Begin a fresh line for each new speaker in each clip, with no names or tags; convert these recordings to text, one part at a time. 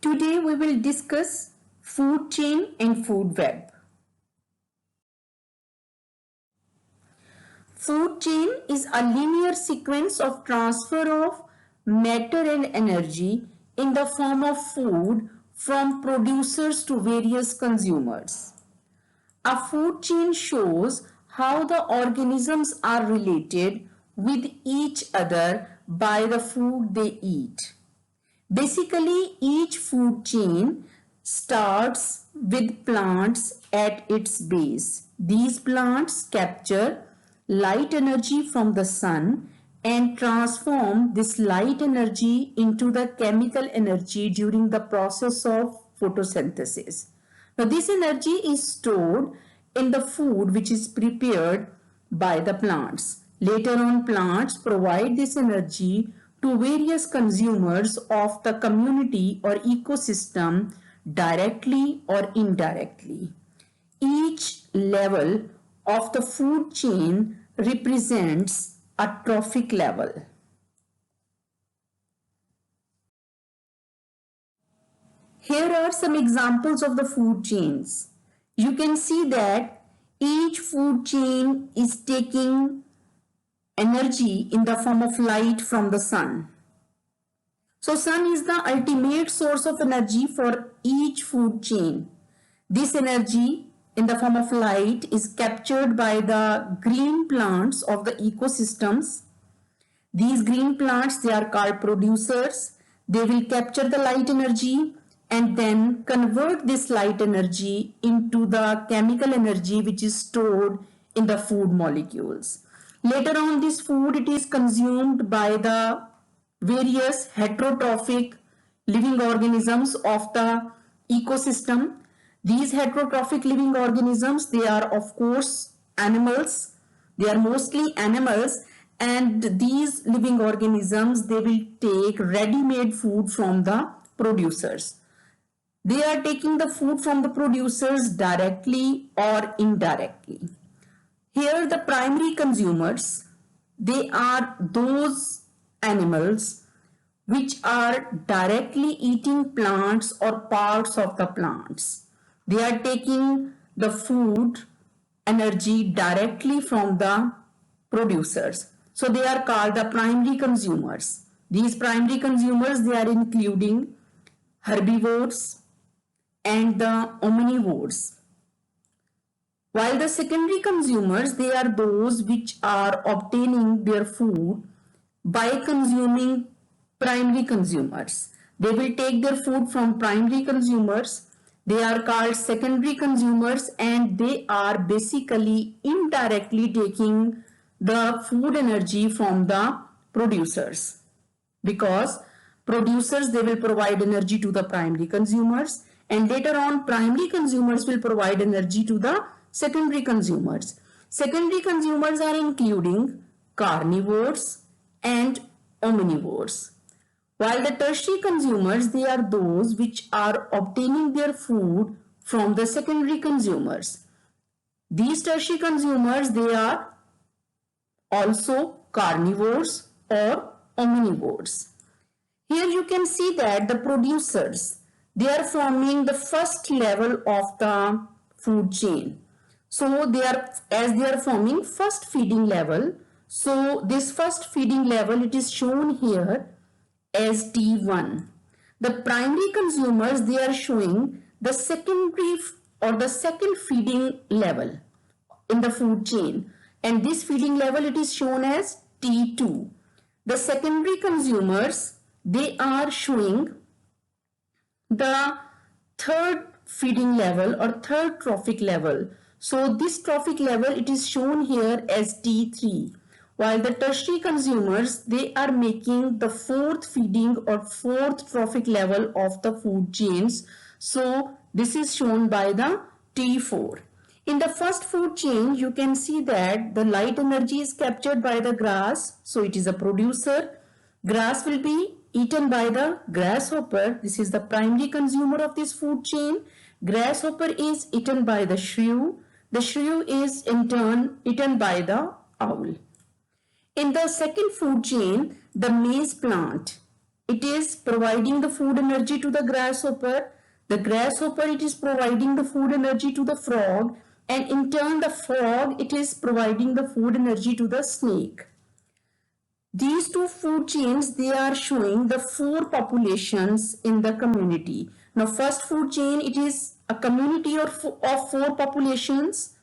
Today we will discuss food chain and food web. Food chain is a linear sequence of transfer of matter and energy in the form of food from producers to various consumers. A food chain shows how the organisms are related with each other by the food they eat. Basically, each food chain starts with plants at its base. These plants capture light energy from the sun and transform this light energy into the chemical energy during the process of photosynthesis. Now, this energy is stored in the food which is prepared by the plants. Later on, plants provide this energy to various consumers of the community or ecosystem directly or indirectly. Each level of the food chain represents a trophic level. Here are some examples of the food chains. You can see that each food chain is taking energy in the form of light from the sun. So sun is the ultimate source of energy for each food chain. This energy in the form of light is captured by the green plants of the ecosystems. These green plants, they are called producers. They will capture the light energy and then convert this light energy into the chemical energy which is stored in the food molecules. Later on, this food, it is consumed by the various heterotrophic living organisms of the ecosystem. These heterotrophic living organisms, they are of course animals. They are mostly animals, and these living organisms, they will take ready-made food from the producers. They are taking the food from the producers directly or indirectly. Here the primary consumers, they are those animals which are directly eating plants or parts of the plants. They are taking the food energy directly from the producers. So they are called the primary consumers. These primary consumers, they are including herbivores and the omnivores. While the secondary consumers, they are those which are obtaining their food by consuming primary consumers. They will take their food from primary consumers. They are called secondary consumers, and they are basically indirectly taking the food energy from the producers, because producers, they will provide energy to the primary consumers, and later on primary consumers will provide energy to the secondary consumers. Secondary consumers are including carnivores and omnivores. While the tertiary consumers, they are those which are obtaining their food from the secondary consumers. These tertiary consumers, they are also carnivores or omnivores. Here you can see that the producers, they are forming the first level of the food chain. So as they are forming first feeding level, so this first feeding level, it is shown here as T1. The primary consumers, they are showing the secondary or the second feeding level in the food chain, and this feeding level, it is shown as T2. The secondary consumers, they are showing the third feeding level or third trophic level. So this trophic level, it is shown here as T3. While the tertiary consumers, they are making the fourth feeding or fourth trophic level of the food chains. So this is shown by the T4. In the first food chain, you can see that the light energy is captured by the grass. So it is a producer. Grass will be eaten by the grasshopper. This is the primary consumer of this food chain. Grasshopper is eaten by the shrew. The shrew is in turn eaten by the owl. In the second food chain, the maize plant, it is providing the food energy to the grasshopper. The grasshopper, it is providing the food energy to the frog, and in turn the frog, it is providing the food energy to the snake. These two food chains, they are showing the four populations in the community. Now first food chain, it is a community of four populations.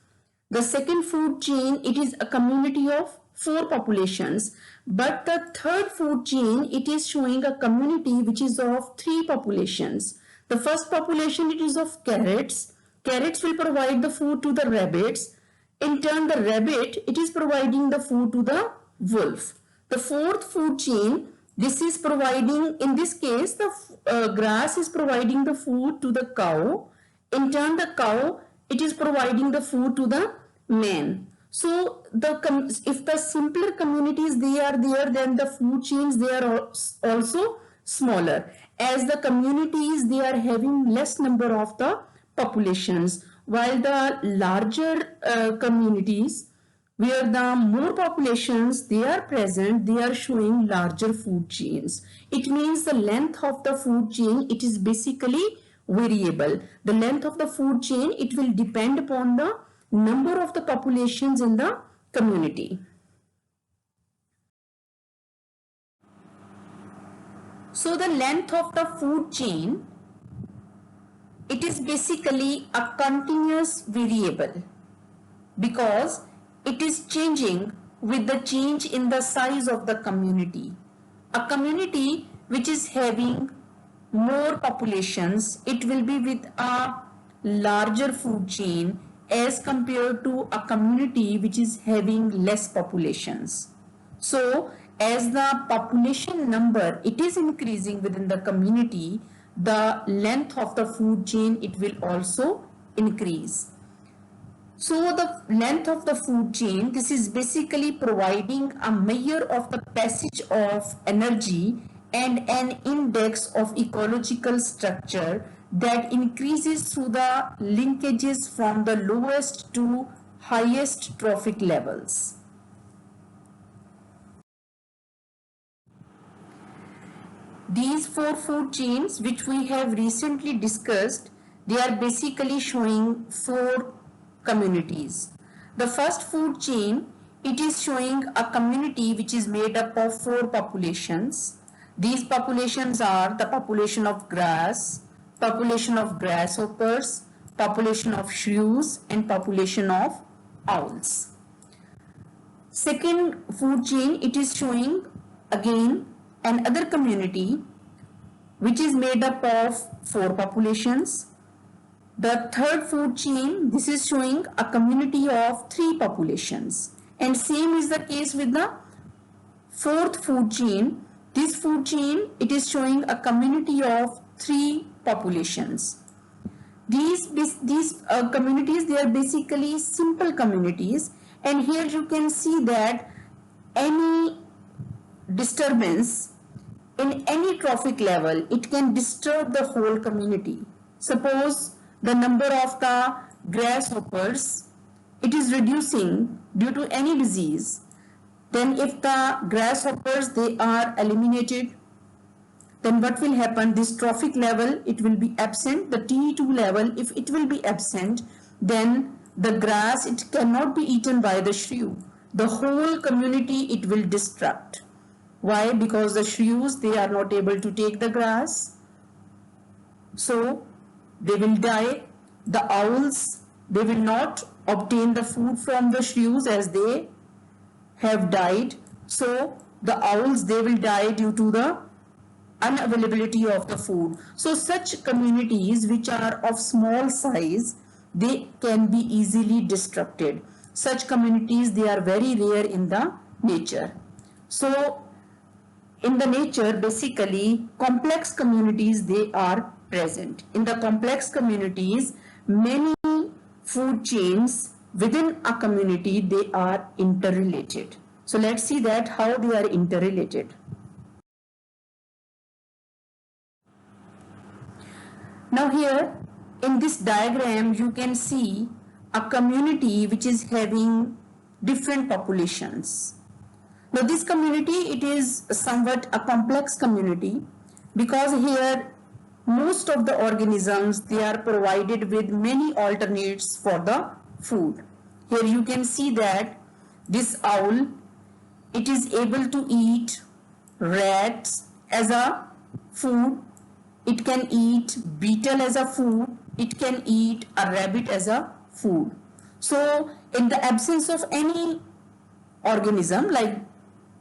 The second food chain, it is a community of four populations. But the third food chain, it is showing a community which is of three populations. The first population, it is of carrots. Carrots will provide the food to the rabbits. In turn, the rabbit, it is providing the food to the wolf. The fourth food chain, this is providing, in this case, the grass is providing the food to the cow. In turn, the cow, it is providing the food to the man. So if the simpler communities they are there, then the food chains they are also smaller. As the communities they are having less number of the populations, while the larger communities where the more populations they are present, they are showing larger food chains. It means the length of the food chain, it is basically variable. The length of the food chain, it will depend upon the number of the populations in the community. So the length of the food chain, it is basically a continuous variable because it is changing with the change in the size of the community. A community which is having more populations, it will be with a larger food chain as compared to a community which is having less populations. So as the population number, it is increasing within the community, the length of the food chain, it will also increase. So the length of the food chain, this is basically providing a measure of the passage of energy and an index of ecological structure that increases through the linkages from the lowest to highest trophic levels. These four food chains which we have recently discussed, they are basically showing four communities. The first food chain, it is showing a community which is made up of four populations. These populations are the population of grass, population of grasshoppers, population of shrews, and population of owls. Second food chain, it is showing again another community which is made up of four populations. The third food chain, this is showing a community of three populations, and same is the case with the fourth food chain. This food chain, it is showing a community of three populations. These communities, they are basically simple communities, and here you can see that any disturbance in any trophic level, it can disturb the whole community. Suppose the number of the grasshoppers, it is reducing due to any disease. Then if the grasshoppers, they are eliminated, then what will happen? This trophic level, it will be absent. The T2 level, if it will be absent, then the grass, it cannot be eaten by the shrew. The whole community, it will destruct. Why? Because the shrews, they are not able to take the grass. So they will die. The owls, they will not obtain the food from the shrews as they have died. So the owls, they will die due to the unavailability of the food. So such communities which are of small size, they can be easily disrupted. Such communities, they are very rare in the nature. So in the nature, basically complex communities, they are present. In the complex communities, many food chains within a community, they are interrelated. So let's see that how they are interrelated. Now here in this diagram, you can see a community which is having different populations. Now this community, it is somewhat a complex community, because here most of the organisms, they are provided with many alternates for the food. Here you can see that this owl, it is able to eat rats as a food, it can eat beetle as a food, it can eat a rabbit as a food. So in the absence of any organism like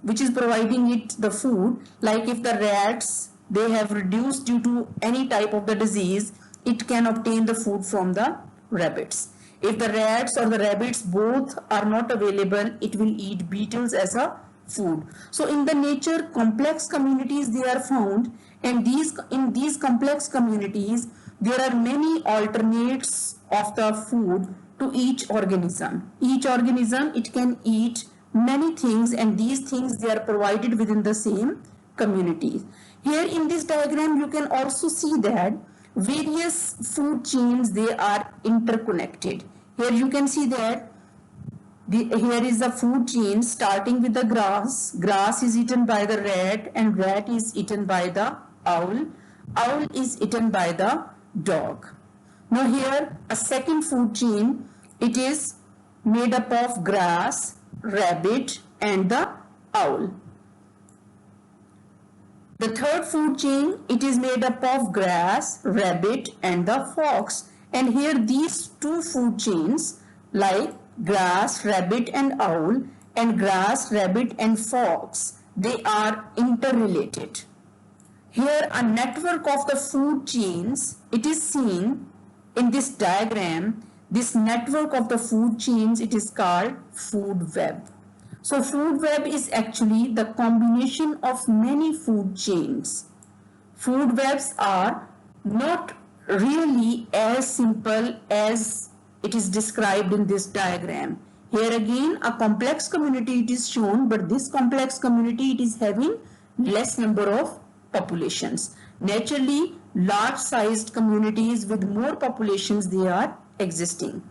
which is providing it the food, like if the rats, they have reduced due to any type of the disease, it can obtain the food from the rabbits. If the rats or the rabbits both are not available, it will eat beetles as a food. So in the nature, complex communities, they are found, and in these complex communities, there are many alternates of the food to each organism. Each organism, it can eat many things, and these things, they are provided within the same community. Here in this diagram, you can also see that various food chains, they are interconnected. Here you can see that here is the food chain starting with the grass. Grass is eaten by the rat, and rat is eaten by the owl. Owl is eaten by the dog. Now here a second food chain, it is made up of grass, rabbit and the owl. The third food chain, it is made up of grass, rabbit and the fox. And here these two food chains like grass, rabbit and owl, and grass, rabbit and fox, they are interrelated. Here a network of the food chains, it is seen in this diagram. This network of the food chains, it is called food web. So food web is actually the combination of many food chains. Food webs are not really as simple as it is described in this diagram. Here again a complex community it is shown, but this complex community, it is having less number of populations. Naturally, large sized communities with more populations, they are existing,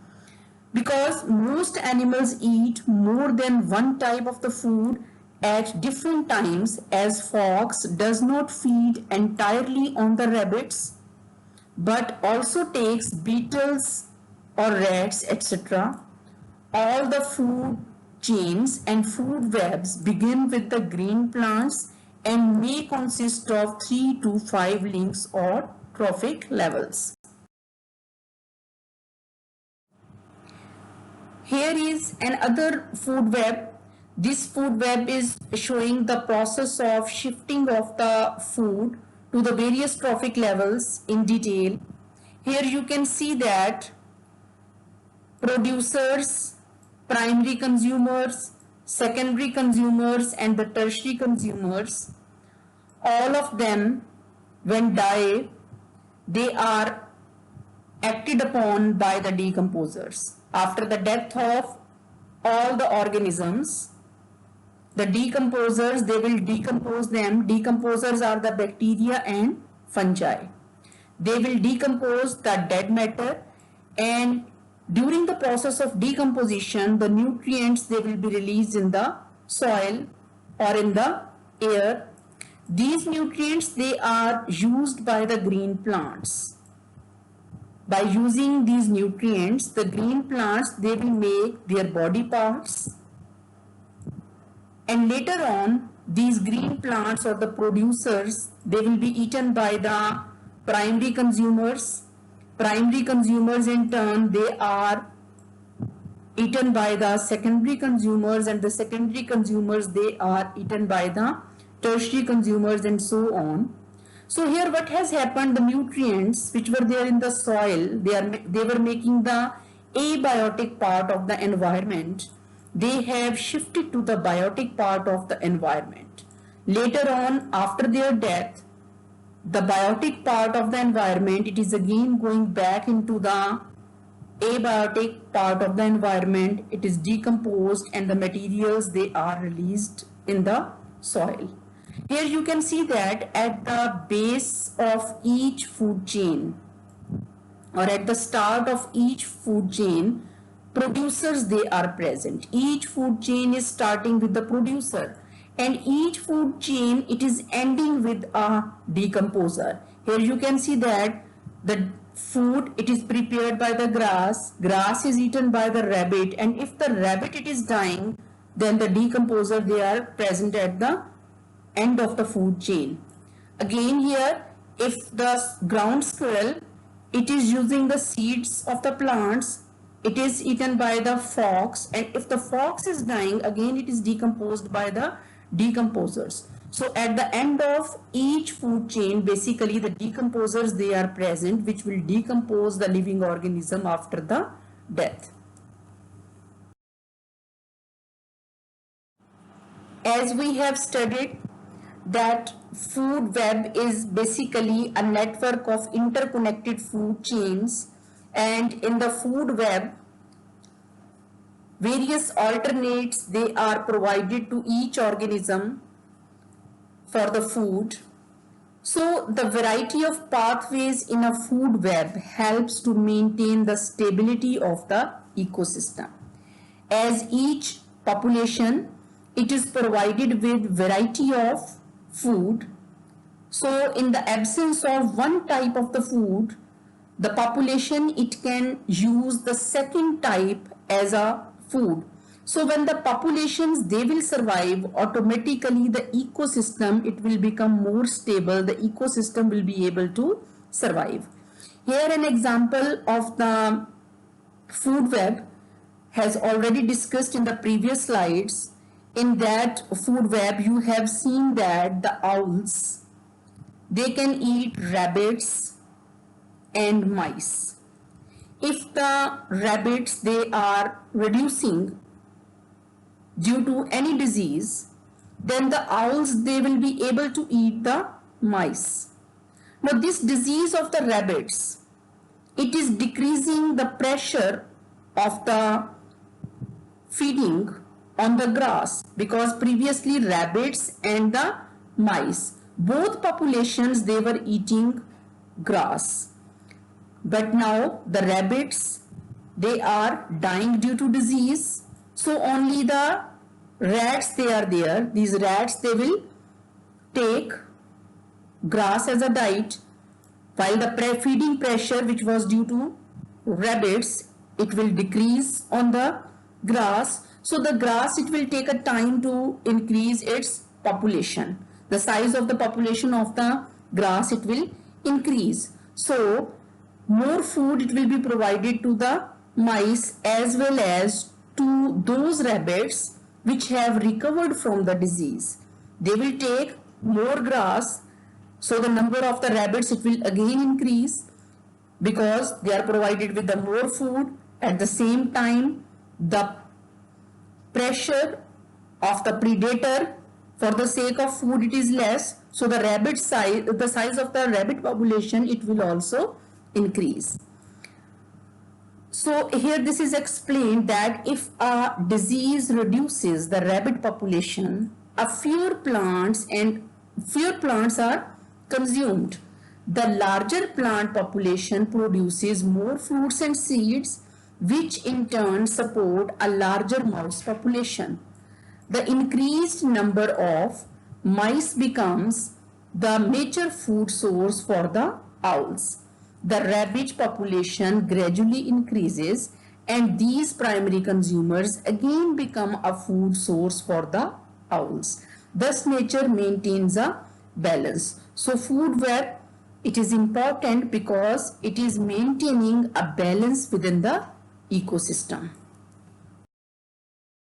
because most animals eat more than one type of the food at different times, as fox does not feed entirely on the rabbits but also takes beetles or rats, etc. All the food chains and food webs begin with the green plants and may consist of 3 to 5 links or trophic levels. Here is another food web. This food web is showing the process of shifting of the food to the various trophic levels in detail. Here you can see that producers, primary consumers, secondary consumers and the tertiary consumers, all of them when die, they are acted upon by the decomposers. After the death of all the organisms, the decomposers, they will decompose them. Decomposers are the bacteria and fungi. They will decompose the dead matter, and during the process of decomposition, the nutrients, they will be released in the soil or in the air. These nutrients, they are used by the green plants. By using these nutrients, the green plants, they will make their body parts, and later on these green plants or the producers, they will be eaten by the primary consumers. Primary consumers in turn, they are eaten by the secondary consumers, and the secondary consumers, they are eaten by the tertiary consumers, and so on. So here what has happened, the nutrients which were there in the soil, they were making the abiotic part of the environment. They have shifted to the biotic part of the environment. Later on, after their death, the biotic part of the environment, it is again going back into the abiotic part of the environment. It is decomposed and the materials, they are released in the soil. Here you can see that at the base of each food chain, or at the start of each food chain, producers, they are present. Each food chain is starting with the producer, and each food chain, it is ending with a decomposer. Here you can see that the food, it is prepared by the grass is eaten by the rabbit, and if the rabbit it is dying, then the decomposer, they are present at the end of the food chain. Again here, if the ground squirrel, it is using the seeds of the plants, it is eaten by the fox, and if the fox is dying, again it is decomposed by the decomposers. So at the end of each food chain, basically the decomposers, they are present, which will decompose the living organism after the death. As we have studied that food web is basically a network of interconnected food chains, and in the food web, various alternates, they are provided to each organism for the food. So the variety of pathways in a food web helps to maintain the stability of the ecosystem. As each population, it is provided with variety of food. So in the absence of one type of the food, the population, it can use the second type as a food. So when the populations, they will survive, automatically the ecosystem, it will become more stable, the ecosystem will be able to survive. Here an example of the food web has already discussed in the previous slides. In that food web, you have seen that the owls, they can eat rabbits and mice. If the rabbits, they are reducing due to any disease, then the owls, they will be able to eat the mice. Now this disease of the rabbits, it is decreasing the pressure of the feeding on the grass, because previously rabbits and the mice, both populations, they were eating grass. But now the rabbits, they are dying due to disease. So only the rats, they are there. These rats, they will take grass as a diet, while the feeding pressure which was due to rabbits, it will decrease on the grass. So the grass, it will take a time to increase its population. The size of the population of the grass, it will increase. So more food, it will be provided to the mice as well as to those rabbits which have recovered from the disease. They will take more grass, so the number of the rabbits, it will again increase, because they are provided with the more food. At the same time, the pressure of the predator for the sake of food, it is less, so the rabbit size, the size of the rabbit population, it will also increase. So here this is explained that if a disease reduces the rabbit population, a fewer plants are consumed. The larger plant population produces more fruits and seeds, which in turn support a larger mouse population. The increased number of mice becomes the major food source for the owls. The rabbit population gradually increases, and these primary consumers again become a food source for the owls. Thus nature maintains a balance. So food web, it is important because it is maintaining a balance within the ecosystem.